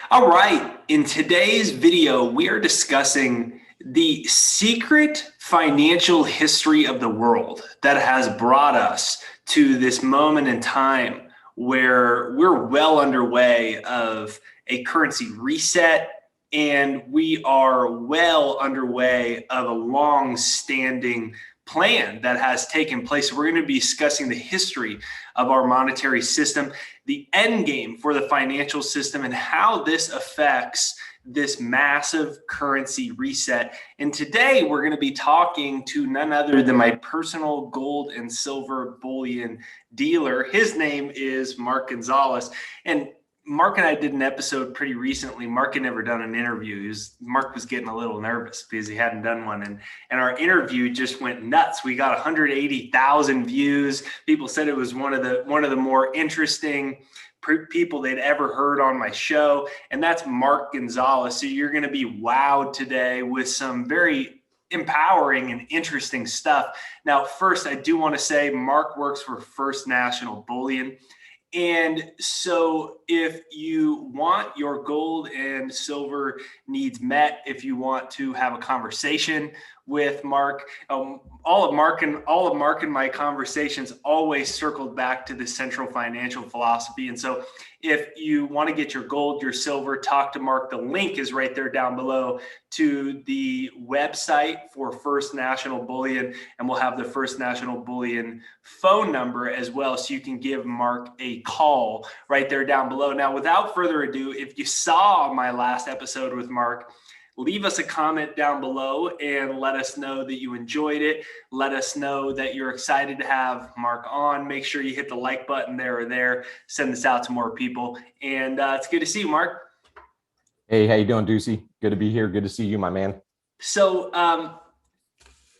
All right, in today's video, we are discussing the secret financial history of the world that has brought us to this moment in time where we're well underway of a currency reset, and we are well underway of a long-standing plan that has taken place. We're going to be discussing the history of our monetary system, the end game for the financial system, and how this affects this massive currency reset. And today we're going to be talking to none other than my personal gold and silver bullion dealer. His name is Mark Gonzalez. And Mark and I did an episode pretty recently. Mark had never done an interview. Mark was getting a little nervous because he hadn't done one. And our interview just went nuts. We got 180,000 views. People said it was one of the more interesting people they'd ever heard on my show. And that's Mark Gonzalez. So you're going to be wowed today with some very empowering and interesting stuff. Now, first, I do want to say Mark works for First National Bullion. And so if you want your gold and silver needs met, if you want to have a conversation with Mark, all of Mark and my conversations always circled back to the central financial philosophy. And so if you want to get your gold, your silver, talk to Mark. The link is right there down below to the website for First National Bullion, and we'll have the First National Bullion phone number as well, so you can give Mark a call right there down below. Now, without further ado, if you saw my last episode with Mark, leave us a comment down below and let us know that you enjoyed it. Let us know that you're excited to have Mark on. Make sure you hit the like button there or there. Send this out to more people. And it's good to see you, Mark. Hey, how you doing, Ducey? Good to be here. Good to see you, my man. So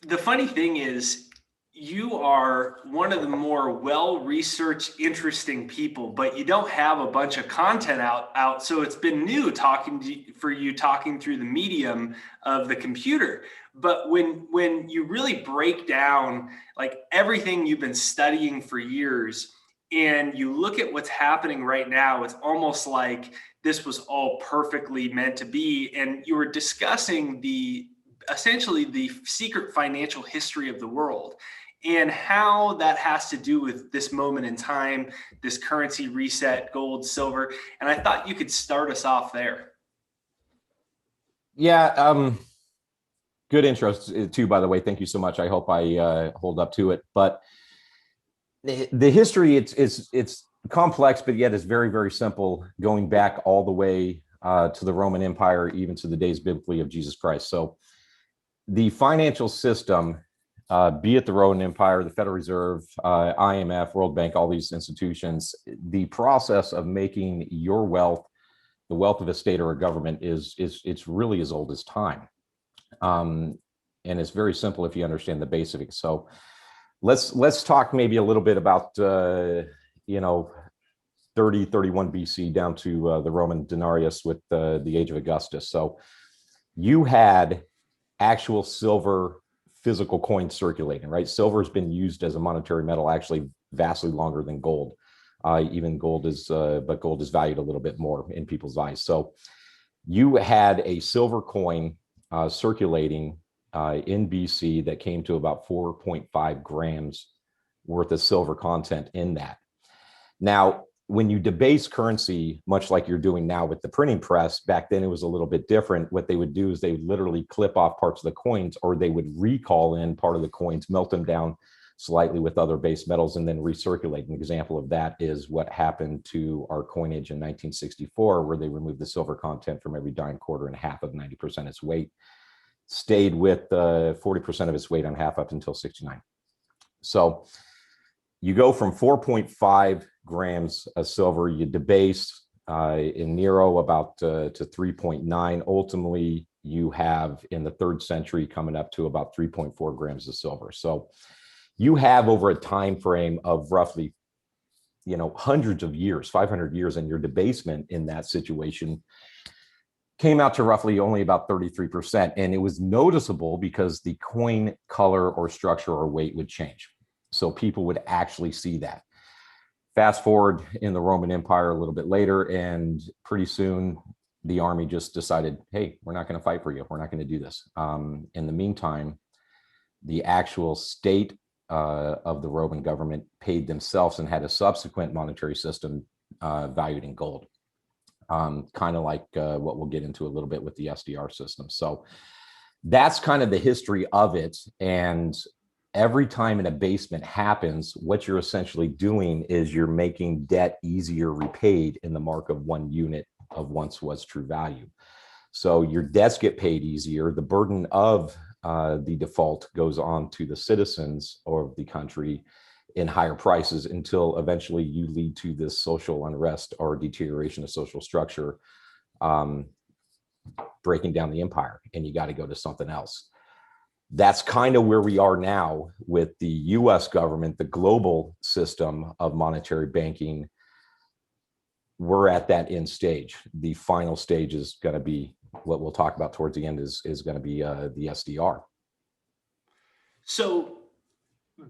the funny thing is, you are one of the more well-researched, interesting people, but you don't have a bunch of content out. So it's been new talking through the medium of the computer. But when you really break down like everything you've been studying for years, and you look at what's happening right now, it's almost like this was all perfectly meant to be. And you were discussing essentially the secret financial history of the world, and how that has to do with this moment in time, this currency reset, gold, silver. And I thought you could start us off there. Yeah, good intro too, by the way. Thank you so much. I hope I hold up to it. But the history, it's complex, but yet it's very, very simple, going back all the way to the Roman Empire, even to the days biblically of Jesus Christ. So the financial system, be it the Roman Empire, the Federal Reserve, IMF, World Bank, all these institutions, the process of making your wealth, the wealth of a state or a government, it's really as old as time. And it's very simple if you understand the basics. So let's talk maybe a little bit about 30, 31 BC down to the Roman denarius with the age of Augustus. So you had actual silver physical coins circulating, right? Silver has been used as a monetary metal actually vastly longer than gold. Even gold is, but gold is valued a little bit more in people's eyes. So you had a silver coin circulating in BC that came to about 4.5 grams worth of silver content in that. Now, when you debase currency, much like you're doing now with the printing press, back then it was a little bit different. What they would do is they would literally clip off parts of the coins, or they would recall in part of the coins, melt them down slightly with other base metals, and then recirculate. An example of that is what happened to our coinage in 1964, where they removed the silver content from every dime, quarter, and half of 90% its weight, stayed with 40% of its weight on half up until 69. So you go from 4.5 grams of silver, you debase in Nero about to 3.9. Ultimately, you have in the 3rd century coming up to about 3.4 grams of silver. So you have over a time frame of roughly, hundreds of years, 500 years, and your debasement in that situation came out to roughly only about 33%. And it was noticeable because the coin color or structure or weight would change. So people would actually see that. Fast forward in the Roman Empire a little bit later, and pretty soon the army just decided, hey, we're not going to fight for you. We're not going to do this. In the meantime, the actual state of the Roman government paid themselves and had a subsequent monetary system valued in gold, kind of like what we'll get into a little bit with the SDR system. So that's kind of the history of it. And every time an abasement happens, what you're essentially doing is you're making debt easier repaid in the mark of 1 unit of once was true value. So your debts get paid easier. The burden of the default goes on to the citizens of the country in higher prices until eventually you lead to this social unrest or deterioration of social structure, breaking down the empire, and you got to go to something else. That's kind of where we are now with the US government, the global system of monetary banking. We're at that end stage. The final stage is going to be what we'll talk about towards the end is going to be the SDR. So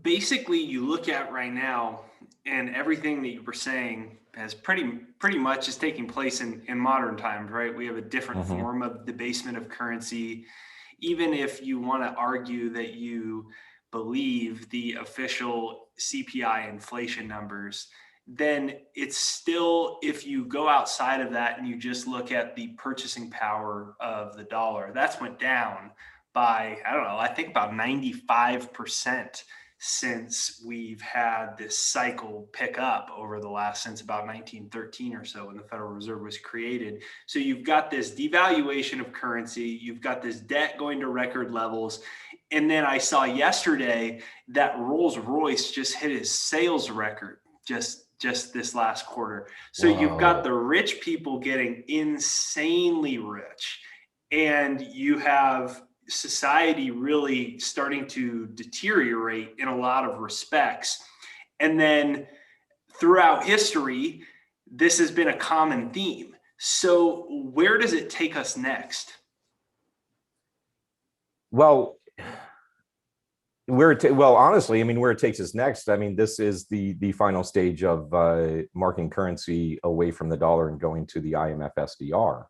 basically you look at right now, and everything that you were saying has pretty much is taking place in modern times, right? We have a different form of debasement of currency. Even if you want to argue that you believe the official CPI inflation numbers, then it's still, if you go outside of that and you just look at the purchasing power of the dollar, that's went down by, I don't know, I think about 95% since we've had this cycle pick up over the last, since about 1913 or so when the Federal Reserve was created. So you've got this devaluation of currency, you've got this debt going to record levels. And then I saw yesterday that Rolls-Royce just hit his sales record just this last quarter. So you've got the rich people getting insanely rich, and you have society really starting to deteriorate in a lot of respects. And then throughout history, this has been a common theme. So where does it take us next? Well, honestly, I mean, where it takes us next, I mean, this is the final stage of marking currency away from the dollar and going to the IMF SDR.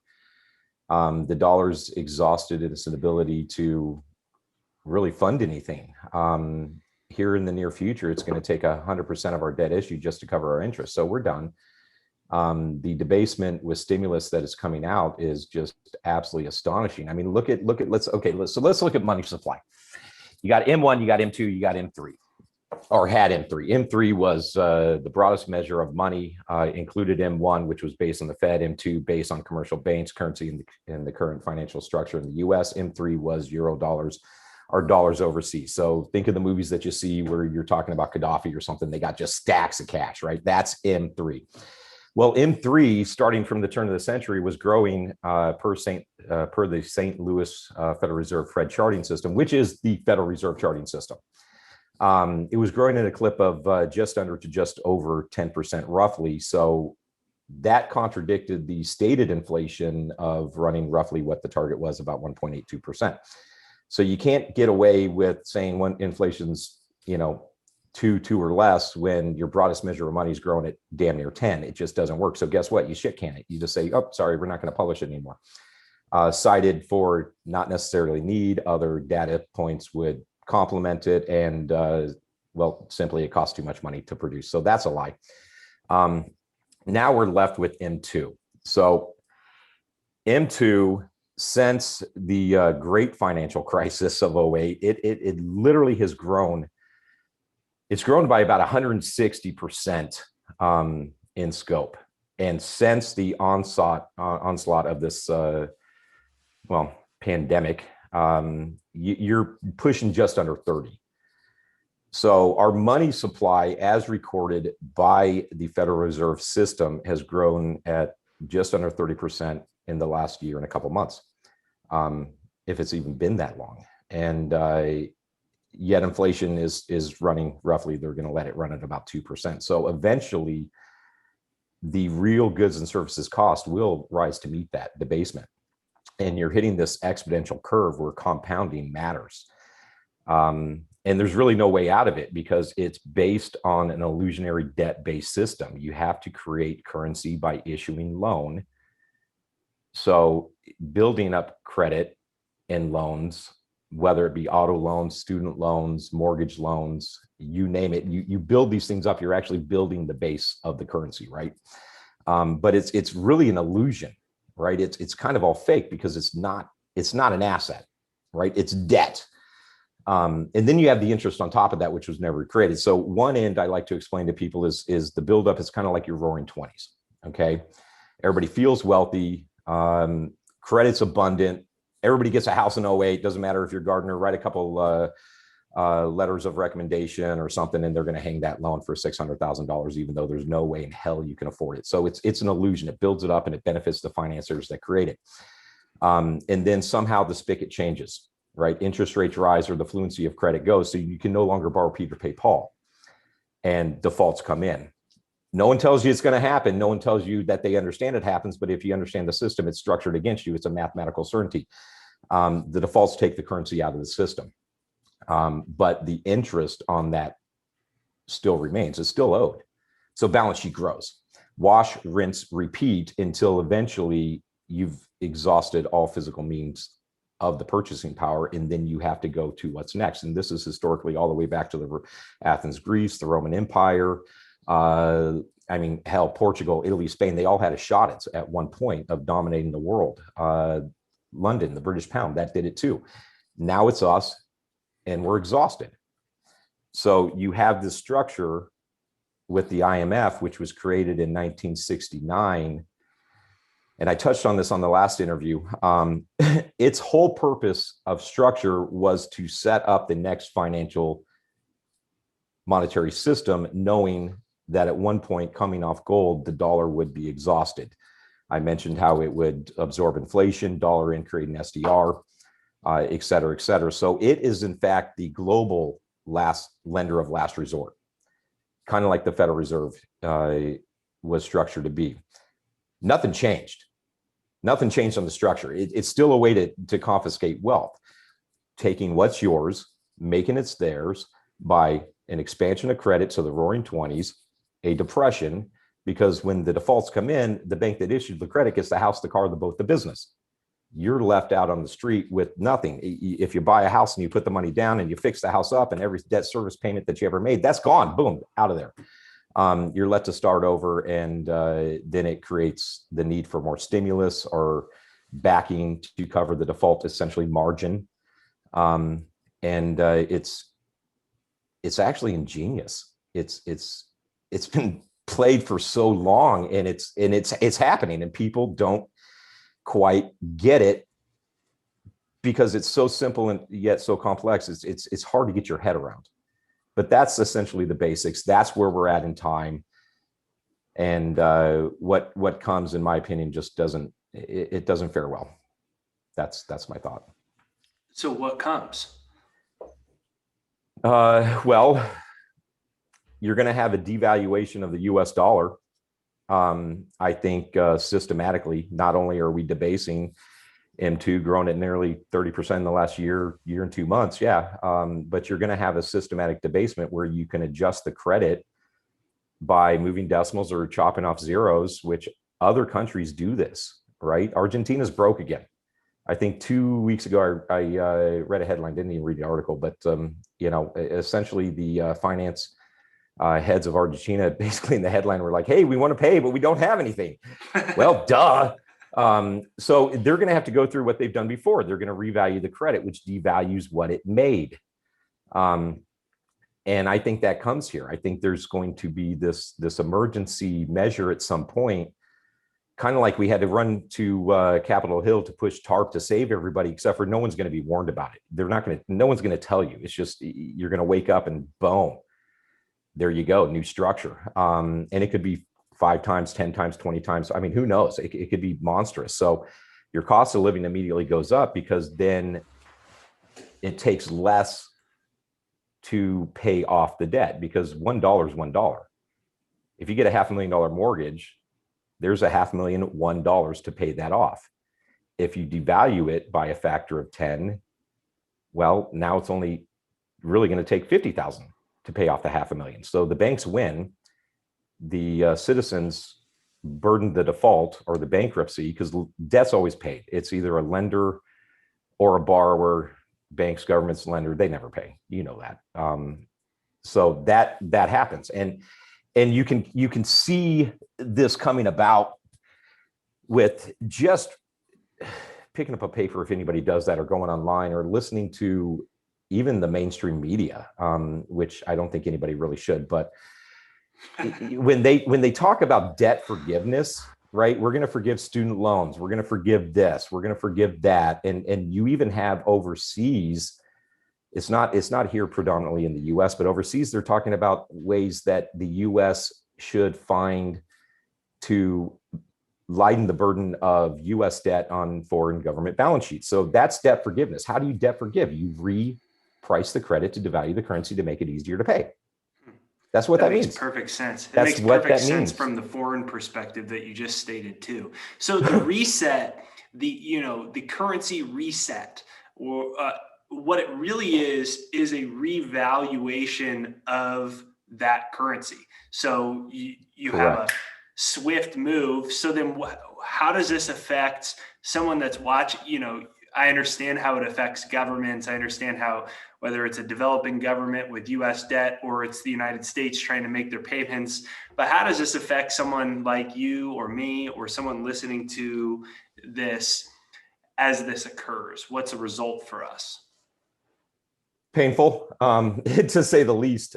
The dollar's exhausted its ability to really fund anything. Here in the near future, it's going to take 100% of our debt issue just to cover our interest. So we're done. The debasement with stimulus that is coming out is just absolutely astonishing. I mean, let's look at money supply. You got M1, you got M2, you got M3, or had M3. M3 was the broadest measure of money, included M1, which was based on the Fed, M2 based on commercial banks, currency in the current financial structure in the US, M3 was euro dollars or dollars overseas. So think of the movies that you see where you're talking about Gaddafi or something, they got just stacks of cash, right? That's M3. Well, M3, starting from the turn of the century, was growing per the St. Louis Federal Reserve Fed charting system, which is the Federal Reserve charting system. It was growing at a clip of just under to just over 10% roughly. So that contradicted the stated inflation of running roughly what the target was, about 1.82%. So you can't get away with saying when inflation's, two or less when your broadest measure of money is growing at damn near 10. It just doesn't work. So guess what? You shit can it. You just say, oh, sorry, we're not going to publish it anymore. Cited for not necessarily need, other data points would complement it, and simply it costs too much money to produce. So that's a lie. Now we're left with M2. So M2, since the great financial crisis of 08, it literally has grown. It's grown by about 160% in scope. And since the onslaught of this, pandemic, you're pushing just under 30. So our money supply, as recorded by the Federal Reserve System, has grown at just under 30% in the last year and a couple months, if it's even been that long. And yet inflation is running roughly, they're going to let it run at about 2%. So eventually, the real goods and services cost will rise to meet that debasement. And you're hitting this exponential curve where compounding matters. And there's really no way out of it because it's based on an illusionary debt-based system. You have to create currency by issuing loan So building up credit and loans, whether it be auto loans, student loans, mortgage loans, you name it, you build these things up, you're actually building the base of the currency, right? But it's really an illusion, right? It's kind of all fake because it's not an asset, right? It's debt. And then you have the interest on top of that, which was never created. So one end I like to explain to people is the buildup is kind of like your roaring 20s. Okay. Everybody feels wealthy. Credit's abundant. Everybody gets a house in 08. Doesn't matter if you're Gardner, write a couple letters of recommendation or something, and they're going to hang that loan for $600,000, even though there's no way in hell you can afford it. So it's an illusion. It builds it up and it benefits the financiers that create it. And then somehow the spigot changes, right? Interest rates rise or the fluency of credit goes. So you can no longer borrow Peter to pay Paul, and defaults come in. No one tells you it's going to happen. No one tells you that they understand it happens. But if you understand the system, it's structured against you. It's a mathematical certainty. The defaults take the currency out of the system. But the interest on that still remains. It's still owed. So balance sheet grows. Wash, rinse, repeat until eventually you've exhausted all physical means of the purchasing power, and then you have to go to what's next. And this is historically all the way back to the Athens, Greece, the Roman Empire. I mean, hell, Portugal, Italy, Spain, they all had a shot at one point of dominating the world. London, the British pound, that did it too. Now it's us, and we're exhausted. So you have this structure with the IMF, which was created in 1969. And I touched on this on the last interview. Its whole purpose of structure was to set up the next financial monetary system, knowing that at one point, coming off gold, the dollar would be exhausted. I mentioned how it would absorb inflation, dollar in, create an SDR, et cetera, et cetera. So it is, in fact, the global lender of last resort, kind of like the Federal Reserve was structured to be. Nothing changed. Nothing changed on the structure. It's still a way to confiscate wealth, taking what's yours, making it theirs by an expansion of credit to the roaring 20s, a depression, because when the defaults come in, the bank that issued the credit gets the house, the car, the boat, the business. You're left out on the street with nothing. If you buy a house and you put the money down and you fix the house up and every debt service payment that you ever made, that's gone, boom, out of there. You're let to start over, and then it creates the need for more stimulus or backing to cover the default, essentially margin. And it's actually ingenious. It's been played for so long, and it's happening, and people don't quite get it because it's so simple and yet so complex. It's hard to get your head around. But that's essentially the basics. That's where we're at in time. And what comes, in my opinion, just doesn't fare well. That's my thought. So what comes? Well, you're going to have a devaluation of the US dollar. I think systematically, not only are we debasing M2, grown at nearly 30% in the last year and 2 months. Yeah. But you're going to have a systematic debasement where you can adjust the credit by moving decimals or chopping off zeros, which other countries do this, right? Argentina's broke again. I think 2 weeks ago, I read a headline, didn't even read the article, but essentially the finance heads of Argentina, basically in the headline, were like, hey, we want to pay, but we don't have anything. Well, duh. So they're going to have to go through what they've done before. They're going to revalue the credit, which devalues what it made. And I think that comes here. I think there's going to be this emergency measure at some point, kind of like we had to run to Capitol Hill to push TARP to save everybody, except for no one's going to be warned about it. No one's going to tell you. It's just, you're going to wake up and boom, there you go, new structure. And it could be 5 times, 10 times, 20 times. I mean, who knows? It could be monstrous. So your cost of living immediately goes up, because then it takes less to pay off the debt, because $1 is $1. If you get a $500,000 mortgage, there's a $500,000 $1 to pay that off. If you devalue it by a factor of 10, well, now it's only really going to take 50,000 to pay off the $500,000. So the banks win. The citizens burden the default or the bankruptcy, because debt's always paid. It's either a lender or a borrower. Banks, governments, lender, they never pay. You know that. So that happens, and you can see this coming about with just picking up a paper, if anybody does that, or going online or listening to even the mainstream media, which I don't think anybody really should. But when they talk about debt forgiveness, right? We're going to forgive student loans. We're going to forgive this. We're going to forgive that. And you even have overseas. It's not here predominantly in the U.S., but overseas they're talking about ways that the U.S. should find to lighten the burden of U.S. debt on foreign government balance sheets. So that's debt forgiveness. How do you debt forgive? You reprice the credit to devalue the currency to make it easier to pay. That's what that means. Makes perfect sense. That's makes what perfect that sense means from the foreign perspective that you just stated too. So the reset, the currency reset, or what it really is a revaluation of that currency. So you have a swift move. So then how does this affect someone that's watching? I understand how it affects governments. I understand how, whether it's a developing government with US debt or it's the United States trying to make their payments, but how does this affect someone like you or me or someone listening to this as this occurs? What's a result for us? Painful, to say the least.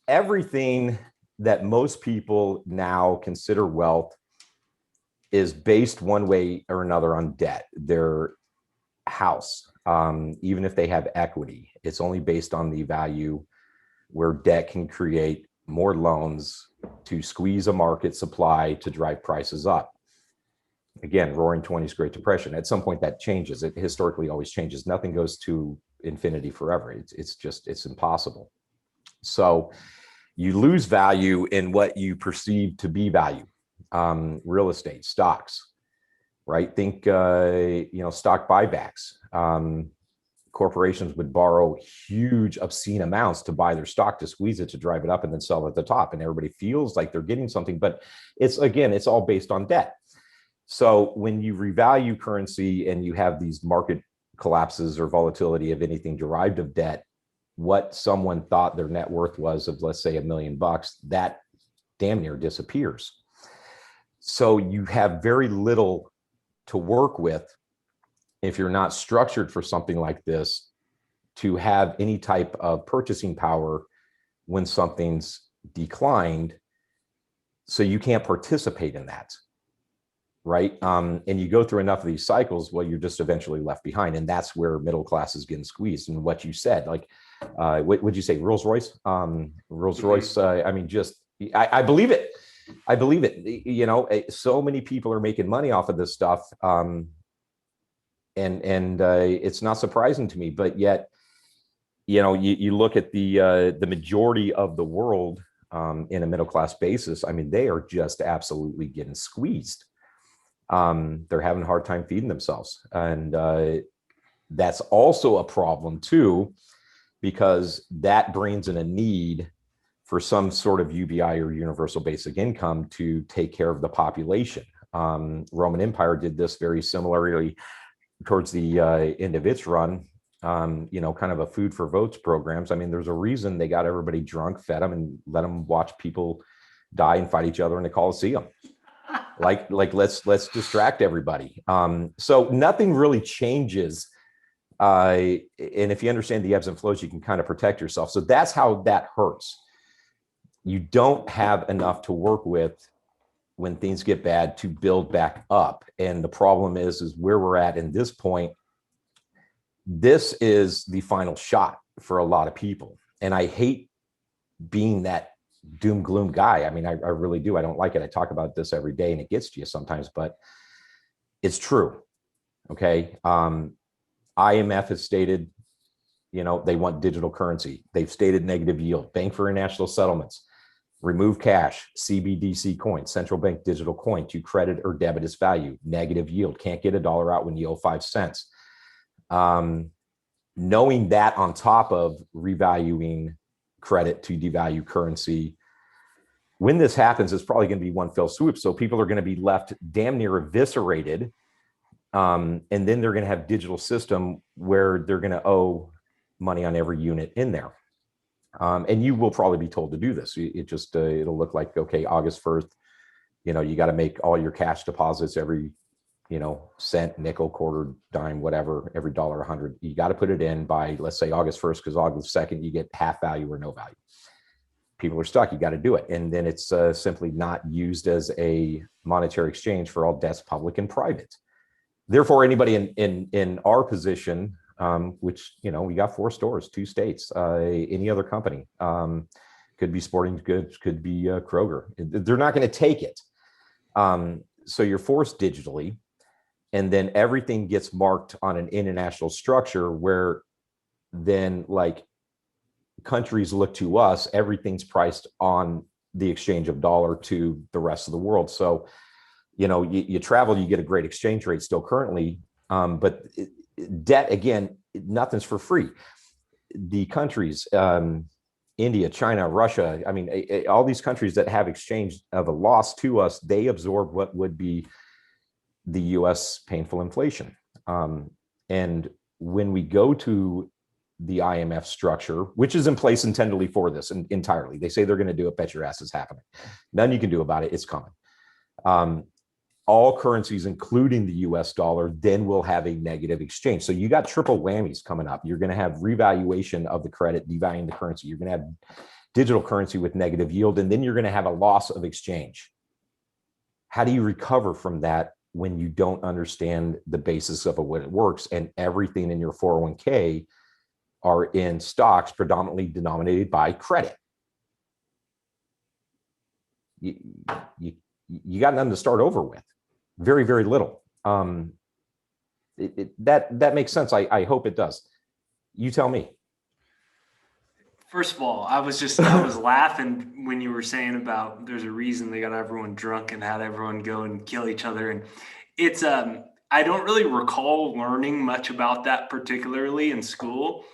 Everything that most people now consider wealth is based one way or another on debt. Their house, even if they have equity, it's only based on the value, where debt can create more loans to squeeze a market supply to drive prices up. Again, roaring 20s, Great Depression. At some point that changes. It historically always changes. Nothing goes to infinity forever. It's impossible. So you lose value in what you perceive to be value. Real estate, stocks, right? Think, stock buybacks. Corporations would borrow huge, obscene amounts to buy their stock, to squeeze it, to drive it up, and then sell it at the top. And everybody feels like they're getting something, but it's all based on debt. So when you revalue currency and you have these market collapses or volatility of anything derived of debt, what someone thought their net worth was of, let's say, $1 million, that damn near disappears. So you have very little to work with if you're not structured for something like this to have any type of purchasing power when something's declined. So you can't participate in that, right? And you go through enough of these cycles, well, you're just eventually left behind. And that's where middle class is getting squeezed. And what you said, like, what would you say, Rolls Royce? Rolls Royce, I believe it. I believe it. So many people are making money off of this stuff. And it's not surprising to me, but yet, you look at the majority of the world in a middle class basis. I mean, they are just absolutely getting squeezed. They're having a hard time feeding themselves. And that's also a problem too, because that brings in a need for some sort of UBI or universal basic income to take care of the population. Roman Empire did this very similarly towards the end of its run, kind of a food for votes programs. I mean, there's a reason they got everybody drunk, fed them, and let them watch people die and fight each other in the Coliseum. Like let's distract everybody. So nothing really changes. And if you understand the ebbs and flows, you can kind of protect yourself. So that's how that hurts. You don't have enough to work with when things get bad to build back up. And the problem is where we're at in this point. This is the final shot for a lot of people. And I hate being that doom gloom guy. I mean, I really do. I don't like it. I talk about this every day and it gets to you sometimes, but it's true. Okay. IMF has stated, they want digital currency. They've stated negative yield, bank for international settlements, remove cash, CBDC coin, central bank digital coin to credit or debit its value, negative yield, can't get $1 out when you owe 5 cents. Knowing that on top of revaluing credit to devalue currency, when this happens, it's probably going to be one fell swoop. So people are going to be left damn near eviscerated. And then they're going to have digital system where they're going to owe money on every unit in there. And you will probably be told to do this. It just, it'll look like, okay, August 1st, you got to make all your cash deposits every, cent, nickel, quarter, dime, whatever, every $1, 100. You got to put it in by, let's say, August 1st, because August 2nd, you get half value or no value. People are stuck. You got to do it. And then it's simply not used as a monetary exchange for all debts, public and private. Therefore, anybody in our position, which, we got 4 stores, 2 states, any other company, could be sporting goods, could be Kroger. They're not going to take it. So you're forced digitally, and then everything gets marked on an international structure where then, like, countries look to us, everything's priced on the exchange of dollar to the rest of the world. So, you travel, you get a great exchange rate still currently, but debt, again, nothing's for free. The countries, India, China, Russia, I mean, all these countries that have exchange of a loss to us, they absorb what would be the US painful inflation. And when we go to the IMF structure, which is in place intendedly for this entirely, they say they're going to do it, bet your ass it's happening. Nothing you can do about it. It's coming. All currencies, including the US dollar, then will have a negative exchange. So you got triple whammies coming up. You're going to have revaluation of the credit, devaluing the currency. You're going to have digital currency with negative yield, and then you're going to have a loss of exchange. How do you recover from that when you don't understand the basis of what it works, and everything in your 401k are in stocks predominantly denominated by credit? You got nothing to start over with. Very, very little. That makes sense. I hope it does. You tell me. First of all, I was laughing when you were saying about there's a reason they got everyone drunk and had everyone go and kill each other. And it's, I don't really recall learning much about that particularly in school,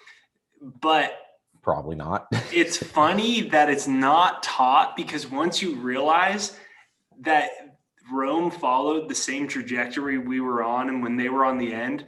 but probably not. It's funny that it's not taught, because once you realize that Rome followed the same trajectory we were on, and when they were on the end,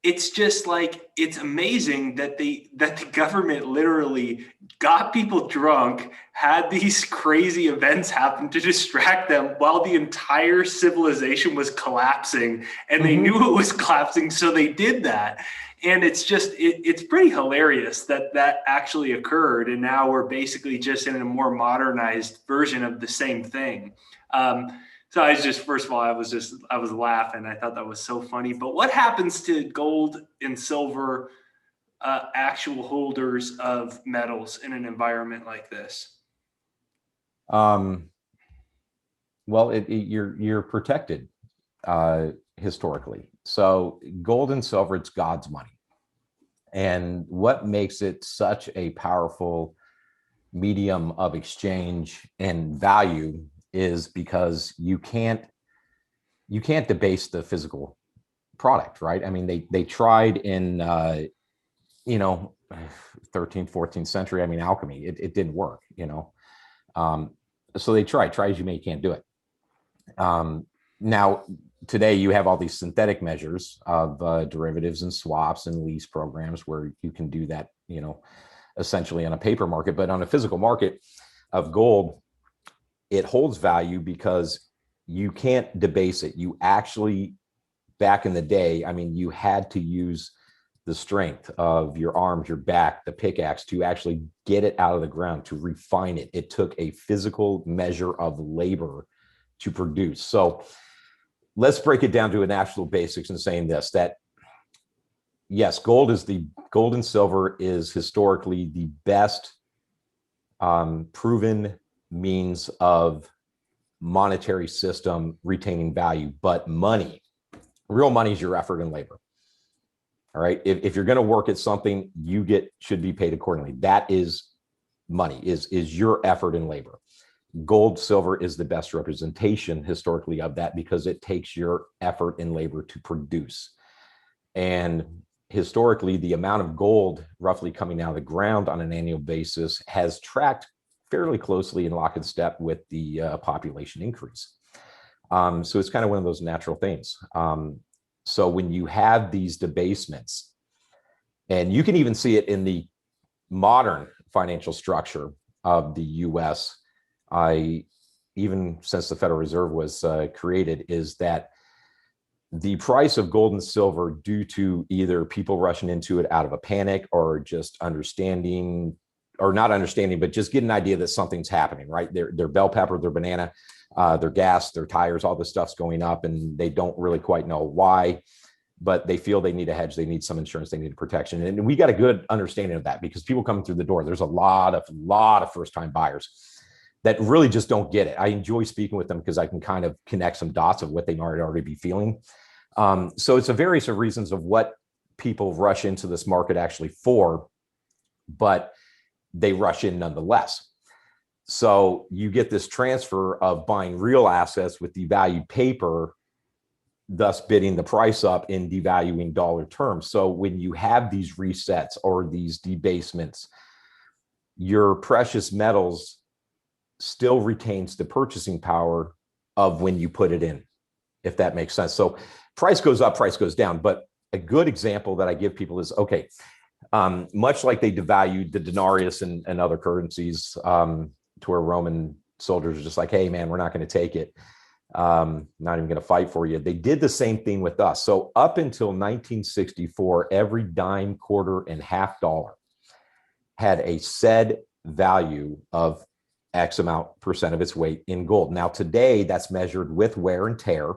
it's just like, it's amazing that the government literally got people drunk, had these crazy events happen to distract them while the entire civilization was collapsing, and they knew it was collapsing, so they did that. And it's just, it's pretty hilarious that that actually occurred. And now we're basically just in a more modernized version of the same thing. So I was just, first of all, I was laughing. I thought that was so funny. But what happens to gold and silver actual holders of metals in an environment like this? Well, you're protected historically. So gold and silver, it's God's money. And what makes it such a powerful medium of exchange and value is because you can't debase the physical product, right? I mean, they tried in 13th, 14th century. I mean, alchemy, it didn't work, so they try as you may, you can't do it. Now today you have all these synthetic measures of derivatives and swaps and lease programs where you can do that, essentially on a paper market. But on a physical market of gold, it holds value because you can't debase it. You actually, back in the day, I mean, you had to use the strength of your arms, your back, the pickaxe to actually get it out of the ground, to refine it. It took a physical measure of labor to produce. So let's break it down to an actual basics and saying this, that yes, gold and silver is historically the best proven means of monetary system retaining value. But money, real money, is your effort and labor. All right. If you're going to work at something, should be paid accordingly. That is money, is your effort and labor. Gold, silver is the best representation historically of that, because it takes your effort and labor to produce. And historically, the amount of gold roughly coming out of the ground on an annual basis has tracked fairly closely in lock and step with the population increase. So it's kind of one of those natural things. So when you have these debasements, and you can even see it in the modern financial structure of the US, even since the Federal Reserve was created, is that the price of gold and silver, due to either people rushing into it out of a panic or just understanding, or not understanding, but just get an idea that something's happening, right? Their bell pepper, their banana, their gas, their tires, all this stuff's going up, and they don't really quite know why, but they feel they need a hedge, they need some insurance, they need protection. And we got a good understanding of that because people coming through the door, there's a lot of first-time buyers that really just don't get it. I enjoy speaking with them because I can kind of connect some dots of what they might already be feeling. So it's a various of reasons of what people rush into this market actually for, but they rush in nonetheless. So you get this transfer of buying real assets with devalued paper, thus bidding the price up in devaluing dollar terms. So when you have these resets or these debasements, your precious metals still retains the purchasing power of when you put it in, if that makes sense. So price goes up, price goes down. But a good example that I give people is, okay, much like they devalued the denarius and other currencies, to where Roman soldiers are just like, hey, man, we're not going to take it. Not even going to fight for you. They did the same thing with us. So up until 1964, every dime, quarter, and half dollar had a said value of X amount percent of its weight in gold. Now, today, that's measured with wear and tear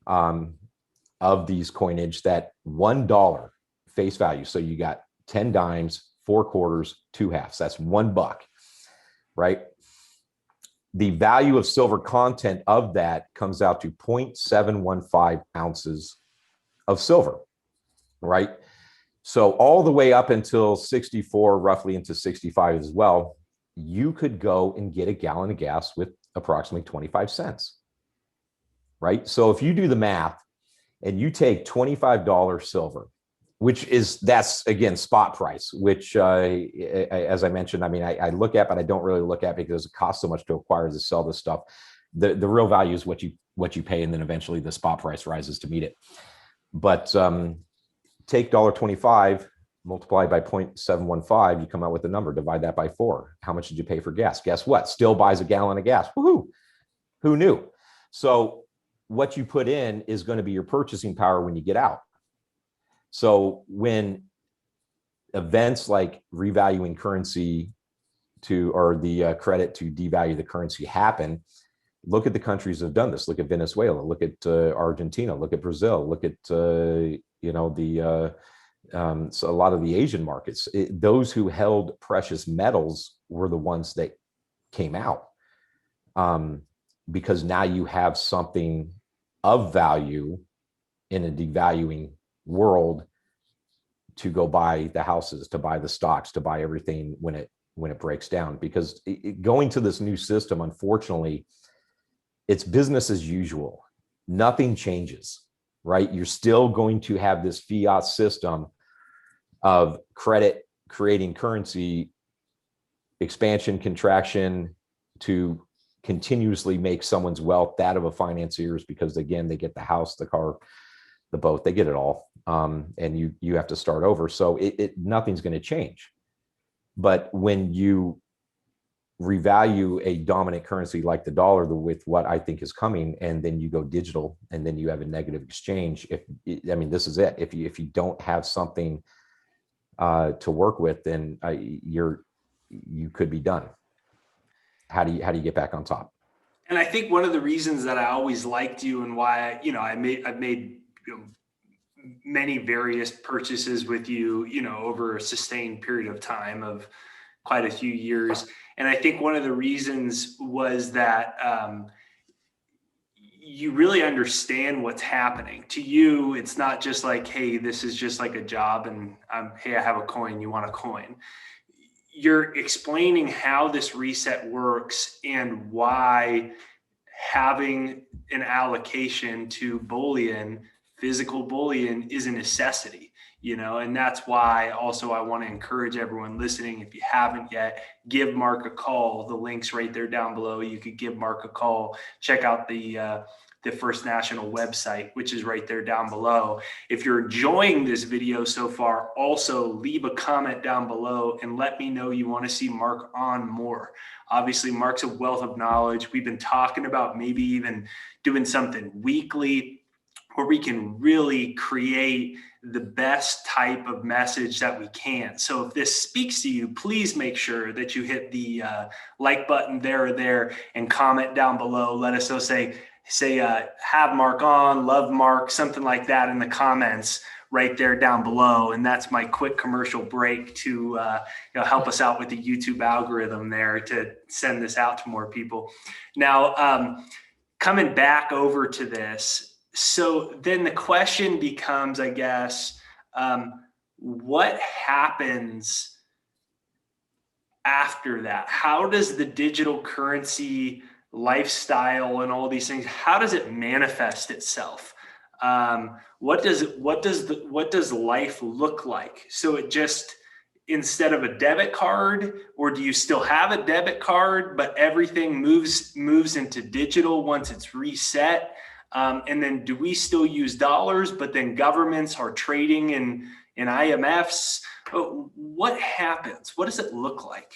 of these coinage, that $1 face value. So you got 10 dimes, 4 quarters, 2 halves. That's $1, right? The value of silver content of that comes out to 0.715 ounces of silver, right? So all the way up until 64, roughly into 65 as well, you could go and get a gallon of gas with approximately 25 cents, right? So if you do the math and you take $25 silver, which is, that's again, spot price, which as I mentioned, I mean, I look at, but I don't really look at because it costs so much to acquire, to sell this stuff. The real value is what you pay, and then eventually the spot price rises to meet it. But take $1.25, multiply by 0.715, you come out with a number, divide that by 4. How much did you pay for gas? Guess what? Still buys a gallon of gas. Woohoo! Who knew? So what you put in is going to be your purchasing power when you get out. So when events like revaluing currency to, or the credit to devalue the currency happen, look at the countries that have done this. Look at Venezuela, look at Argentina, look at Brazil, look at, so a lot of the Asian markets, those who held precious metals were the ones that came out, because now you have something of value in a devaluing world to go buy the houses, to buy the stocks, to buy everything when it breaks down. Because going to this new system, unfortunately, it's business as usual. Nothing changes, right? You're still going to have this fiat system of credit creating currency, expansion, contraction, to continuously make someone's wealth that of a financier's, because again, they get the house, the car, the boat, they get it all. And you have to start over. So nothing's going to change. But when you revalue a dominant currency like the dollar with what I think is coming, and then you go digital, and then you have a negative exchange, this is it. If you don't have something to work with, then you could be done. How do you get back on top? And I think one of the reasons that I always liked you, and why, I've made many various purchases with you, over a sustained period of time of quite a few years. And I think one of the reasons was that you really understand what's happening. To you, it's not just like, hey, this is just like a job, and hey, I have a coin, you want a coin. You're explaining how this reset works and why having an allocation to bullion, physical bullion, is a necessity. and that's why also I want to encourage everyone listening, if you haven't yet, give Mark a call. The link's right there down below. You could give Mark a call. Check out the First National website, which is right there down below. If you're enjoying this video so far, also leave a comment down below and let me know you want to see Mark on more. Obviously, Mark's a wealth of knowledge. We've been talking about maybe even doing something weekly where we can really create the best type of message that we can. So if this speaks to you, please make sure that you hit the like button there or there and comment down below. Let us know, say have Mark on, love Mark, something like that in the comments right there down below. And that's my quick commercial break to help us out with the YouTube algorithm there to send this out to more people. Now, coming back over to this, so then the question becomes, I guess, what happens after that? How does the digital currency lifestyle and all these things, how does it manifest itself? What does life look like? So it just, instead of a debit card, or do you still have a debit card, but everything moves into digital once it's reset? And then do we still use dollars, but then governments are trading in IMFs? What happens? What does it look like?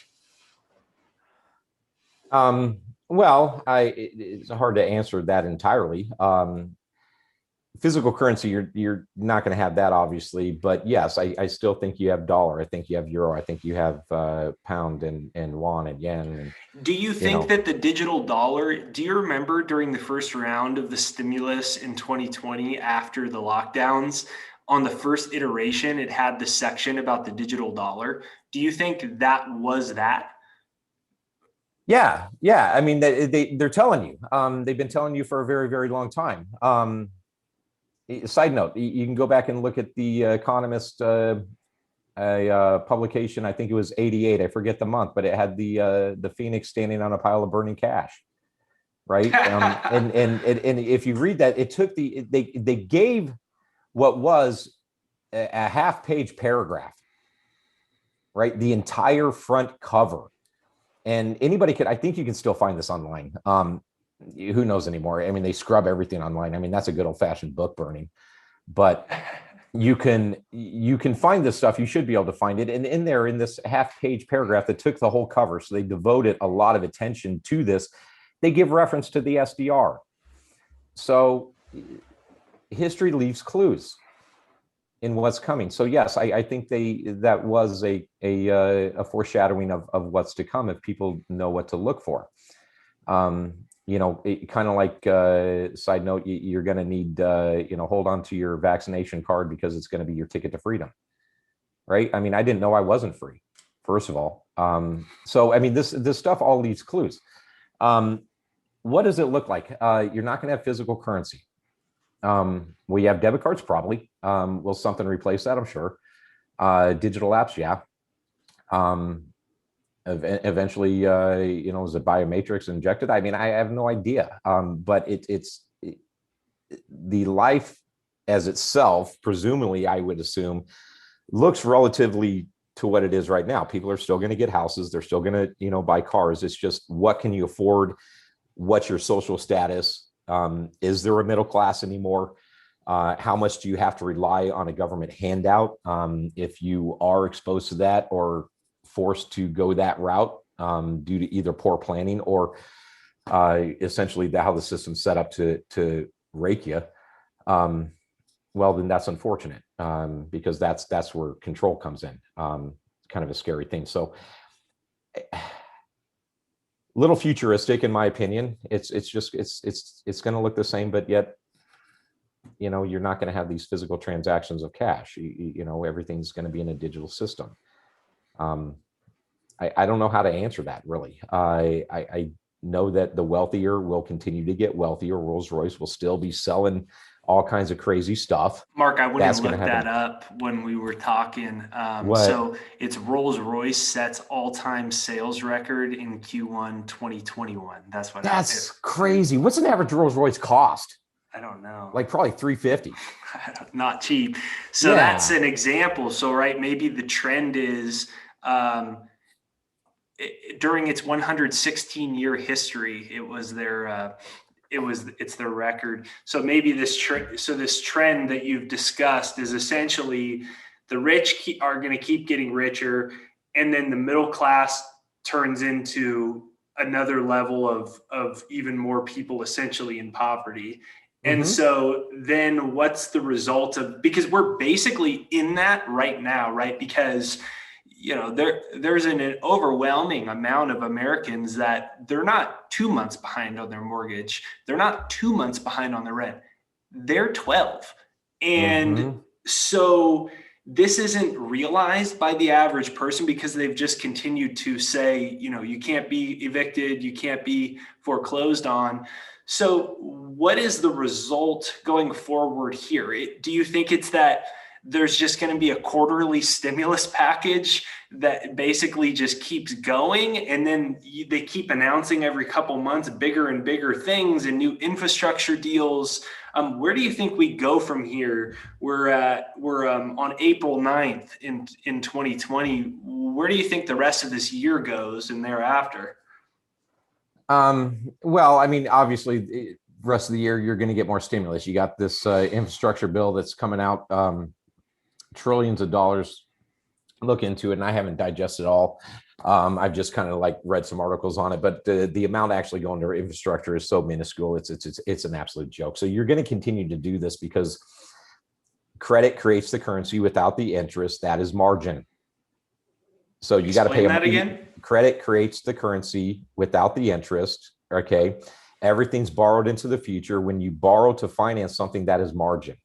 Well, it's hard to answer that entirely. Physical currency, you're not going to have that, obviously, but yes, I still think you have dollar. I think you have euro. I think you have pound and won and yen. Do you think that the digital dollar, do you remember during the first round of the stimulus in 2020 after the lockdowns, on the first iteration, it had the section about the digital dollar? Do you think that was that? Yeah. I mean, they're telling you. They've been telling you for a very, very long time. Side note, you can go back and look at the Economist publication. I think it was '88. I forget the month, but it had the Phoenix standing on a pile of burning cash, right? And if you read that, it took they gave what was a half-page paragraph, right? The entire front cover, and anybody could. I think you can still find this online. Who knows anymore? I mean, they scrub everything online. I mean, that's a good old-fashioned book burning, but you can find this stuff. You should be able to find it. And in there, in this half-page paragraph that took the whole cover, so they devoted a lot of attention to this. They give reference to the SDR. So history leaves clues in what's coming. So yes, I think that was a foreshadowing of what's to come if people know what to look for. It kind of like side note, you're going to need, hold on to your vaccination card because it's going to be your ticket to freedom. Right. I mean, I didn't know I wasn't free, first of all. So, I mean, this stuff all leaves clues. What does it look like? You're not going to have physical currency. We have debit cards, probably. Will something replace that? I'm sure. Digital apps. Yeah. Eventually, is it biomatrix injected? I mean, I have no idea. But it's the life as itself, presumably, I would assume, looks relatively to what it is right now. People are still going to get houses. They're still going to, buy cars. It's just, what can you afford? What's your social status? Is there a middle class anymore? How much do you have to rely on a government handout if you are exposed to that or forced to go that route due to either poor planning or essentially how the system's set up to rake you? Well, then that's unfortunate because that's where control comes in. Kind of a scary thing. So little futuristic, in my opinion. It's going to look the same, but yet, you're not going to have these physical transactions of cash. Everything's going to be in a digital system. I don't know how to answer that, really. I know that the wealthier will continue to get wealthier. Rolls-Royce will still be selling all kinds of crazy stuff. Mark, I wouldn't look that up when we were talking. So it's Rolls-Royce sets all-time sales record in Q1 2021. That's crazy. What's an average Rolls-Royce cost? I don't know. Like probably 350. Not cheap. So that's Yeah. an example. So, right, maybe the trend is during its 116-year history, it was it's their record. So maybe this trend that you've discussed is essentially the rich are going to keep getting richer, and then the middle class turns into another level of even more people essentially in poverty. And Mm-hmm. so then what's the result of, because we're basically in that right now, right? Because there's an overwhelming amount of Americans that they're not 2 months behind on their mortgage. They're not 2 months behind on their rent. They're 12. And Mm-hmm. so this isn't realized by the average person because they've just continued to say, you can't be evicted, you can't be foreclosed on. So what is the result going forward here? Do you think it's that there's just going to be a quarterly stimulus package that basically just keeps going, and then they keep announcing every couple months bigger and bigger things and new infrastructure deals? Where do you think we go from here? We're on April 9th in 2020. Where do you think the rest of this year goes and thereafter? Well, I mean, obviously, the rest of the year you're going to get more stimulus. You got this infrastructure bill that's coming out, trillions of dollars. Look into it, and I haven't digested it all. I've just kind of like read some articles on it, but the amount actually going to infrastructure is so minuscule. It's an absolute joke. So you're going to continue to do this because credit creates the currency. Without the interest, that is margin. So you got to pay Explain that again. Credit creates the currency. Without the interest, okay, everything's borrowed into the future. When you borrow to finance something, that is margin,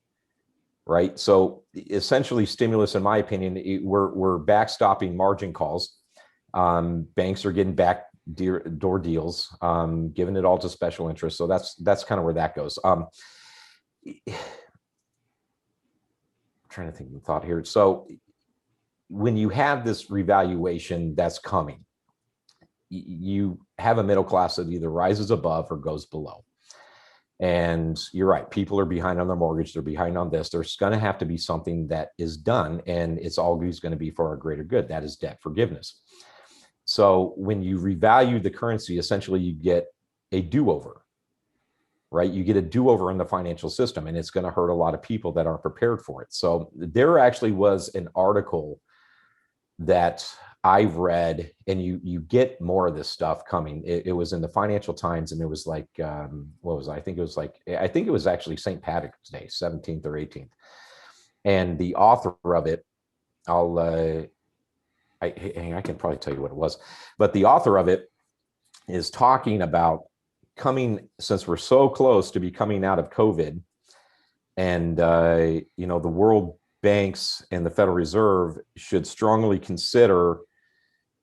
right? So essentially, stimulus, in my opinion, we're backstopping margin calls. Banks are getting backdoor deals, giving it all to special interest. So that's kind of where that goes. Trying to think of the thought here. So when you have this revaluation that's coming, you have a middle class that either rises above or goes below. And you're right, people are behind on their mortgage, they're behind on this. There's going to have to be something that is done, and it's always going to be for our greater good. That is debt forgiveness. So when you revalue the currency, essentially you get a do-over, right? You get a do-over in the financial system, and it's going to hurt a lot of people that aren't prepared for it. So there actually was an article that I've read, and you get more of this stuff coming. It was in the Financial Times, and it was like, what was it? I think it was actually St. Patrick's Day, 17th or 18th. And the author of it, I can probably tell you what it was, but the author of it is talking about since we're so close to be coming out of COVID, and the world banks and the Federal Reserve should strongly consider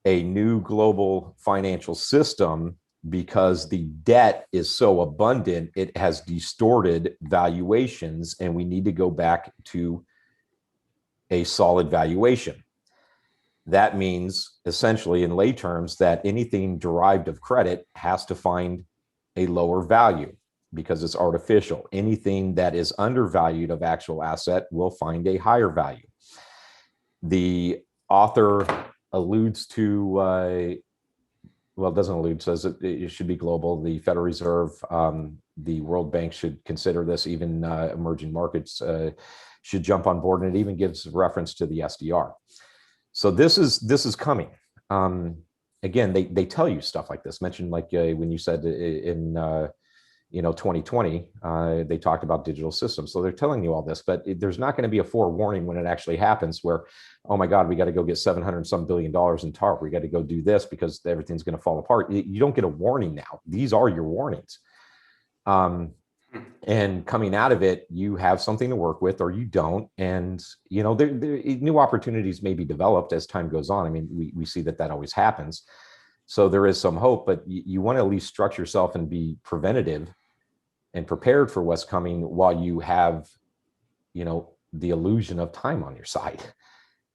a new global financial system because the debt is so abundant, it has distorted valuations, and we need to go back to a solid valuation. That means essentially, in lay terms, that anything derived of credit has to find a lower value because it's artificial. Anything that is undervalued of actual asset will find a higher value. The author alludes to, well, it doesn't allude, says it should be global. The Federal Reserve, the World Bank should consider this. Even emerging markets should jump on board, and it even gives reference to the SDR. So this is coming. Again, they tell you stuff like this. Mentioned like when you said in 2020, they talked about digital systems. So they're telling you all this, but there's not going to be a forewarning when it actually happens where, oh my God, we got to go get $700 some billion in TARP. We got to go do this because everything's going to fall apart. You don't get a warning now. These are your warnings. And coming out of it, you have something to work with or you don't. And, new opportunities may be developed as time goes on. I mean, we see that always happens. So there is some hope, but you want to at least structure yourself and be preventative and prepared for what's coming while you have, the illusion of time on your side.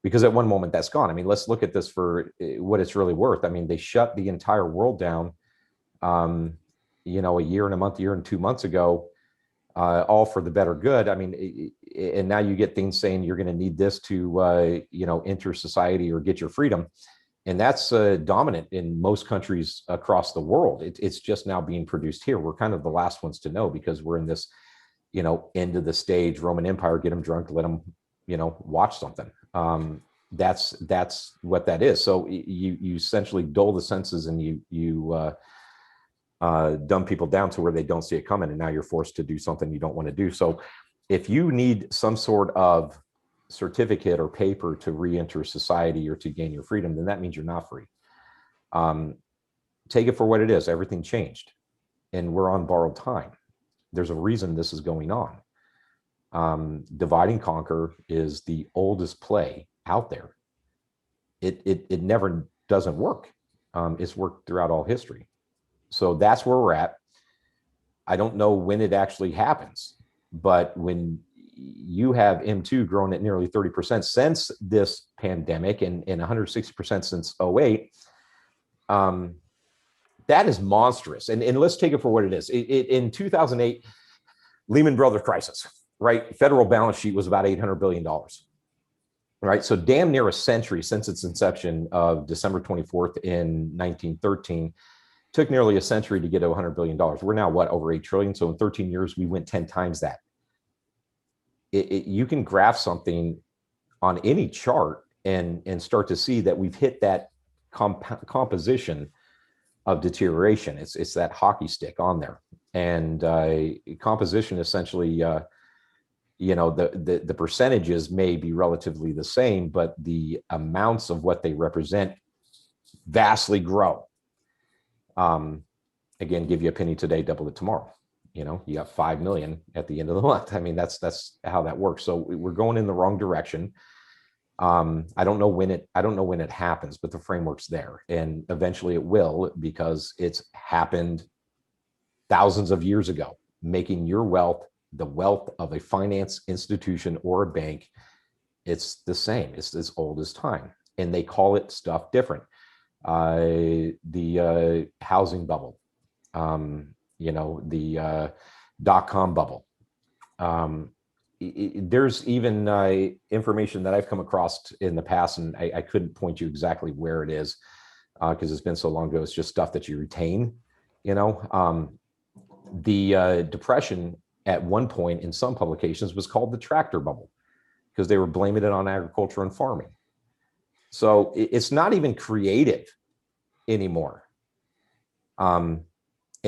Because at one moment that's gone. I mean, let's look at this for what it's really worth. I mean, they shut the entire world down, a year and 2 months ago, all for the better good. I mean, and now you get things saying you're going to need this to, enter society or get your freedom. And that's dominant in most countries across the world. It's just now being produced here. We're kind of the last ones to know because we're in this, end of the stage Roman Empire. Get them drunk, let them, watch something. That's what that is. So you essentially dull the senses and you dumb people down to where they don't see it coming, and now you're forced to do something you don't want to do. So if you need some sort of certificate or paper to re-enter society or to gain your freedom, then that means you're not free. Take it for what it is. Everything changed and we're on borrowed time. There's a reason this is going on. Divide and conquer is the oldest play out there. It never doesn't work. It's worked throughout all history. So that's where we're at. I don't know when it actually happens, but when you have M2 growing at nearly 30% since this pandemic and 160% since 08, that is monstrous. And let's take it for what it is. In 2008, Lehman Brothers crisis, right? Federal balance sheet was about $800 billion, right? So damn near a century since its inception of December 24th in 1913, took nearly a century to get to $100 billion. We're now what, over 8 trillion. So in 13 years, we went 10 times that. You can graph something on any chart and start to see that we've hit that composition of deterioration. It's that hockey stick on there. And composition essentially, the percentages may be relatively the same, but the amounts of what they represent vastly grow. Again, give you a penny today, double it tomorrow. You got 5 million at the end of the month. I mean, that's how that works. So we're going in the wrong direction. I don't know when it happens, but the framework's there, and eventually it will, because it's happened thousands of years ago, making your wealth the wealth of a finance institution or a bank. It's the same. It's as old as time, and they call it stuff different. The housing bubble, the dot-com bubble. There's even information that I've come across in the past, and I couldn't point you exactly where it is because it's been so long ago. It's just stuff that you retain. The depression at one point in some publications was called the tractor bubble because they were blaming it on agriculture and farming. So it's not even creative anymore. And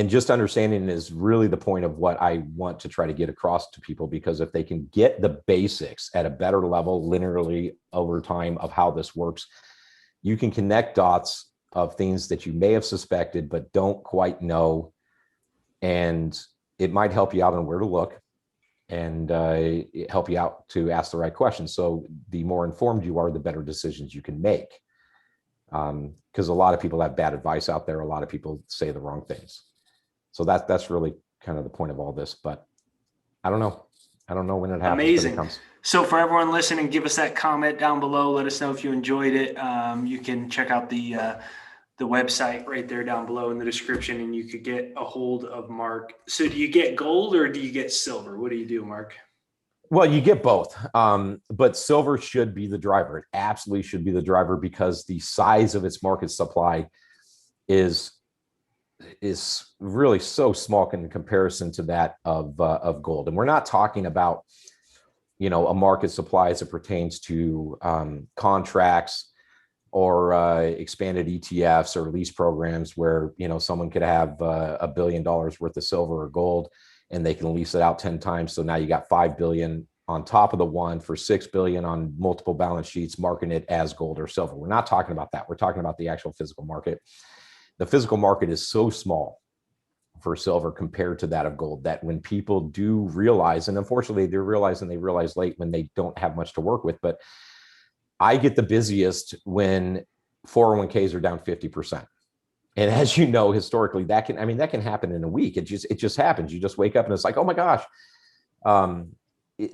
just understanding is really the point of what I want to try to get across to people, because if they can get the basics at a better level linearly over time of how this works, you can connect dots of things that you may have suspected but don't quite know, and it might help you out on where to look and help you out to ask the right questions. So the more informed you are, the better decisions you can make, because a lot of people have bad advice out there. A lot of people say the wrong things. So that's really kind of the point of all this, but I don't know. I don't know when it happens. Amazing. It comes. So for everyone listening, give us that comment down below. Let us know if you enjoyed it. You can check out the website right there down below in the description, and you could get a hold of Mark. So do you get gold or do you get silver? What do you do, Mark? Well, you get both, but silver should be the driver. It absolutely should be the driver because the size of its market supply is really so small in comparison to that of gold. And we're not talking about, a market supply as it pertains to contracts or expanded ETFs or lease programs where, someone could have $1 billion worth of silver or gold and they can lease it out 10 times. So now you got 5 billion on top of the one for 6 billion on multiple balance sheets, marking it as gold or silver. We're not talking about that. We're talking about the actual physical market. The physical market is so small for silver compared to that of gold that when people do realize, and unfortunately they realize late when they don't have much to work with, but I get the busiest when 401ks are down 50%. And as you know, historically, that can happen in a week. It just happens. You just wake up and it's like, oh my gosh.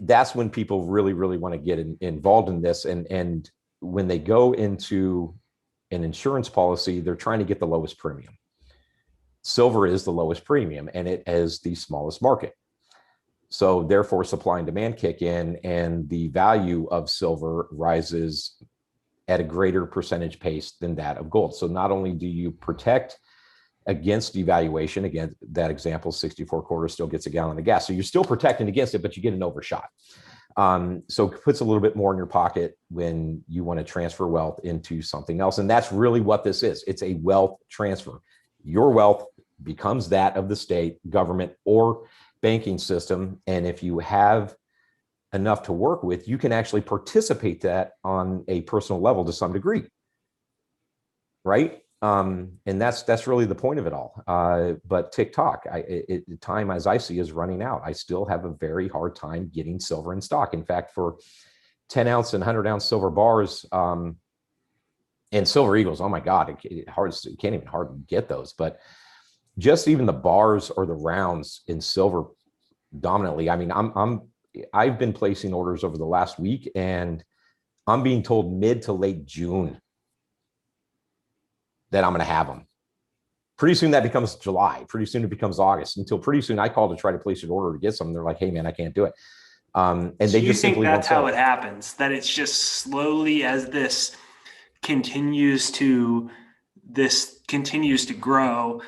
That's when people really, really want to get involved in this. And when they go into an insurance policy, they're trying to get the lowest premium. Silver is the lowest premium and it is the smallest market. So therefore, supply and demand kick in, and the value of silver rises at a greater percentage pace than that of gold. So not only do you protect against devaluation, again, that example, 64 quarters still gets a gallon of gas. So you're still protecting against it, but you get an overshot. So it puts a little bit more in your pocket when you want to transfer wealth into something else. And that's really what this is. It's a wealth transfer. Your wealth becomes that of the state, government, or banking system. And if you have enough to work with, you can actually participate that on a personal level to some degree, right? And that's really the point of it all. But TikTok, time as I see is running out. I still have a very hard time getting silver in stock. In fact, for 10 ounce and 100 ounce silver bars, and silver eagles, oh my God, it can't even hardly get those. But just even the bars or the rounds in silver dominantly. I mean, I've been placing orders over the last week, and I'm being told mid to late June that I'm going to have them. Pretty soon that becomes July. Pretty soon it becomes August. Until pretty soon I call to try to place an order to get some. They're like, "Hey man, I can't do it." And so they you just think simply that's won't how sell it happens? That it's just slowly as this continues to grow,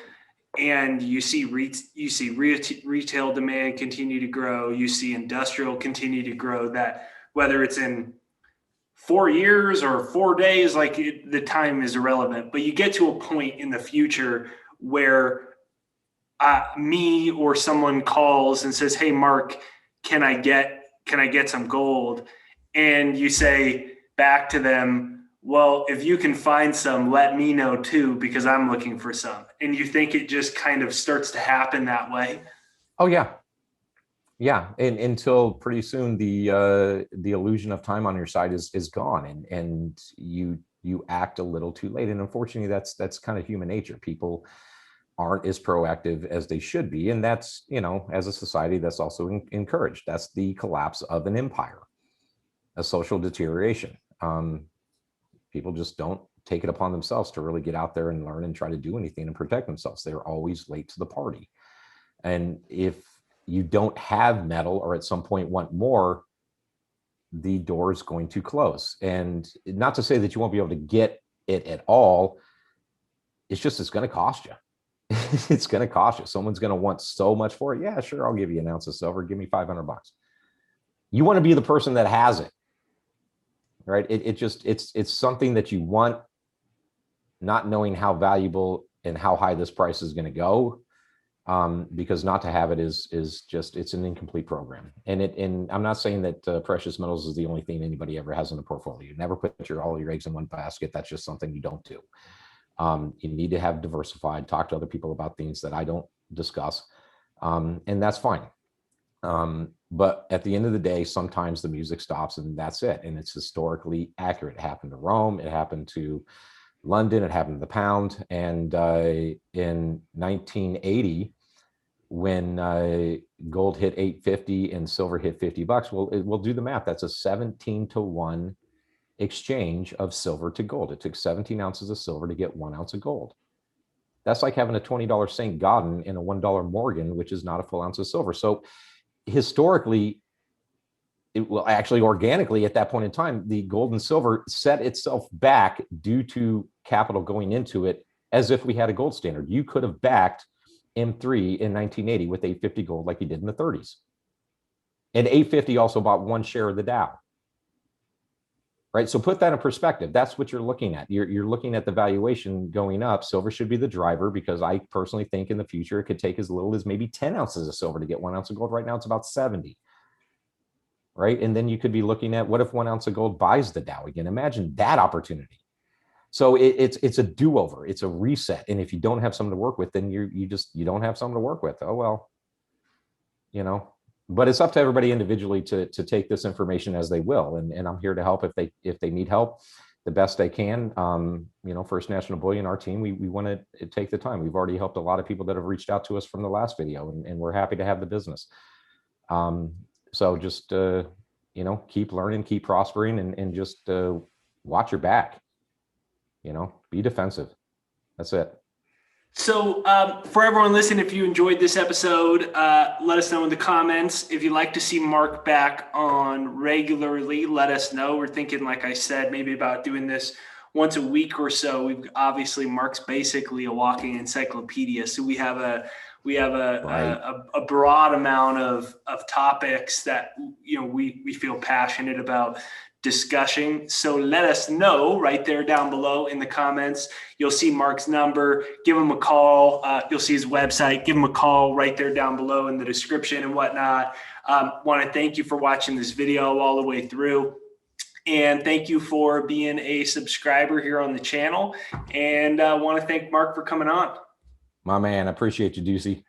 and you see retail demand continue to grow, you see industrial continue to grow, that whether it's in 4 years or 4 days, like the time is irrelevant, but you get to a point in the future where me or someone calls and says, "Hey Mark, can I get some gold?" And you say back to them, "Well, if you can find some, let me know too, because I'm looking for some." And you think it just kind of starts to happen that way? Oh yeah. Yeah. And until pretty soon the illusion of time on your side is gone, and you act a little too late. And unfortunately, that's kind of human nature. People aren't as proactive as they should be. And that's, as a society, that's also encouraged. That's the collapse of an empire, a social deterioration. People just don't take it upon themselves to really get out there and learn and try to do anything and protect themselves. They're always late to the party. And if you don't have metal, or at some point want more, the door is going to close. And not to say that you won't be able to get it at all. It's just, it's going to cost you. It's going to cost you. Someone's going to want so much for it. Yeah, sure. I'll give you an ounce of silver. Give me $500. You want to be the person that has it, right? It's something that you want, not knowing how valuable and how high this price is going to go. Because not to have it is just, it's an incomplete program. And I'm not saying that precious metals is the only thing anybody ever has in the portfolio. You never put all your eggs in one basket. That's just something you don't do. You need to have diversified, talk to other people about things that I don't discuss. And that's fine. But at the end of the day, sometimes the music stops and that's it. And it's historically accurate. It happened to Rome. It happened to London. It happened to the pound. And in 1980, when gold hit 850 and silver hit $50, we'll do the math. That's a 17-to-1 exchange of silver to gold. It took 17 ounces of silver to get 1 ounce of gold. That's like having a $20 St. Gaudens and a $1 Morgan, which is not a full ounce of silver. So historically, actually organically at that point in time, the gold and silver set itself back due to capital going into it, as if we had a gold standard. You could have backed M3 in 1980 with 850 gold like you did in the 30s. And 850 also bought one share of the Dow. Right? So put that in perspective. That's what you're looking at. You're looking at the valuation going up. Silver should be the driver, because I personally think in the future it could take as little as maybe 10 ounces of silver to get 1 ounce of gold. Right now it's about 70. Right? And then you could be looking at, what if 1 ounce of gold buys the Dow again? Imagine that opportunity. So it's a do-over. It's a reset. And if you don't have something to work with, then you don't have something to work with. Oh, well, but it's up to everybody individually to take this information as they will. And I'm here to help if they need help the best they can. First National Bullion, our team, we want to take the time. We've already helped a lot of people that have reached out to us from the last video, and we're happy to have the business. So just, keep learning, keep prospering, and just watch your back, be defensive. That's it. So for everyone listening, if you enjoyed this episode, let us know in the comments. If you'd like to see Mark back on regularly, let us know. We're thinking, like I said, maybe about doing this once a week or so. We've obviously, Mark's basically a walking encyclopedia, so we have a Right. a broad amount of topics that we feel passionate about discussing. So let us know right there down below in the comments. You'll see Mark's number. Give him a call. You'll see his website. Give him a call right there down below in the description and whatnot. Want to thank you for watching this video all the way through. And thank you for being a subscriber here on the channel. And want to thank Mark for coming on. My man, I appreciate you, Ducey.